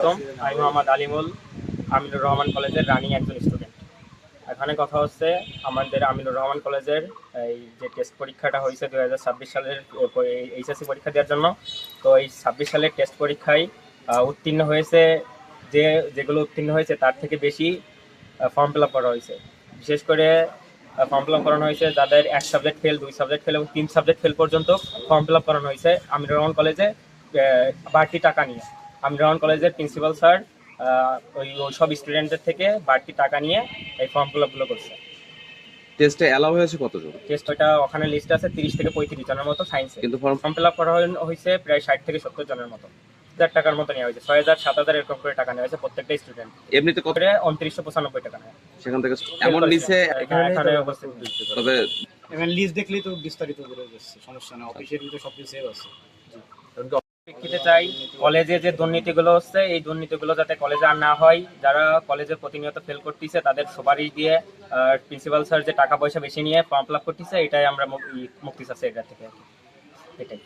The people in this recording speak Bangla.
আমি মোহাম্মদ আলিমুল আমিনুর রহমান কলেজের রানিং একজন স্টুডেন্ট। এখানে কথা হচ্ছে আমাদের আমিনুর রহমান কলেজের এই যে টেস্ট পরীক্ষাটা হয়েছে 2026 সালের এইচএসসি পরীক্ষা দেওয়ার জন্য। তো এই 26 সালের টেস্ট পরীক্ষায় উত্তীর্ণ হয়েছে যেগুলো উত্তীর্ণ হয়েছে তার থেকে বেশি ফর্ম ফিল আপ করা হয়েছে। বিশেষ করে ফর্ম ফিল আপ করানো হয়েছে যাদের 1 সাবজেক্ট ফেল, 2 সাবজেক্ট ফেল এবং 3 সাবজেক্ট ফেল পর্যন্ত ফর্ম ফিল আপ করানো হয়েছে আমিনুর রহমান কলেজে বাড়তি টাকা নিয়ে। আমিনুর রহমান কলেজের প্রিন্সিপাল স্যার ওই সব স্টুডেন্টদের থেকে বাড়তি টাকা নিয়ে এই ফর্ম ফিল আপগুলো করছে। টেস্টে অ্যালাউ হয়েছে কতজন? টেস্ট ওইটা ওখানে লিস্ট আছে 30 থেকে 35 জনের মতো সায়েন্সে, কিন্তু ফর্ম ফিল আপ করা হয়েছে প্রায় 60 থেকে 70 জনের মতো। 1000 টাকার মতো নেওয়া হয়েছে, 6000 7000 এরকম করে টাকা নেওয়া হয়েছে প্রত্যেকটা স্টুডেন্ট। এমনিতে কত? 2995 টাকা নেয় সেখান থেকে এমন নিচে এখানে উপস্থিত। তবে এবার লিস্ট দেখলেই তো বিস্তারিত বেরো যাচ্ছে, সমস্যা না, অফিসের ভিতরে সবকিছু সেভ আছে। শিক্ষিতে চাই কলেজে যে দুর্নীতিগুলো হচ্ছে এই দুর্নীতিগুলো যাতে কলেজে আর না হয়। যারা কলেজে প্রতিনিয়ত ফেল করতেছে তাদের সুপারিশ দিয়ে প্রিন্সিপাল স্যার যে টাকা পয়সা বেশি নিয়ে ফর্ম ফিল আপ করতেছে, এটাই আমরা মুক্তি চাচ্ছি এটা থেকে, এটাই।